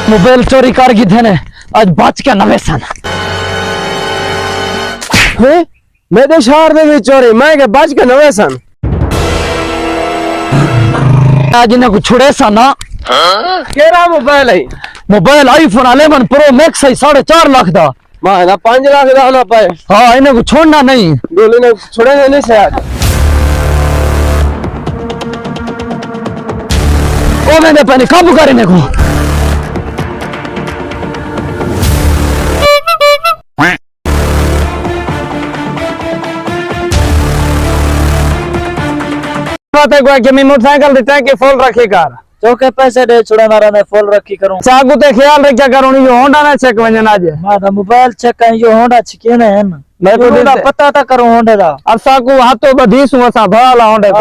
mobile चोरी कर गई थे ने आज बच के नवे सन मेरे शहर दे विच चोरी मैं के बच के नवे सन आज इन्हें को छुड़े सन ना केरा मोबाइल है मोबाइल आईफोन 11 प्रो मैक्स है 4.5 लाख दा मां ना 5 लाख दा ना पाए हाँ इन्हें को छोड़ना नहीं डोली ने छोड़ेंगे नहीं शायद ओ मैंने पहले काबू कर इन्हें को मोटरसाइकिल टैंकी फुल रखी कर चौके पैसे दे छुड़ा मारा ने फुल रखी करूं चाकू ते ख्याल रखा करूं यो होंडा ना चेक वजन आज मारा मोबाइल चेक कर यो होंडा छिके ने है ना मैं पता ता करूं होंडे दा अब चाकू हाथों बधी सु असा भाला होंडे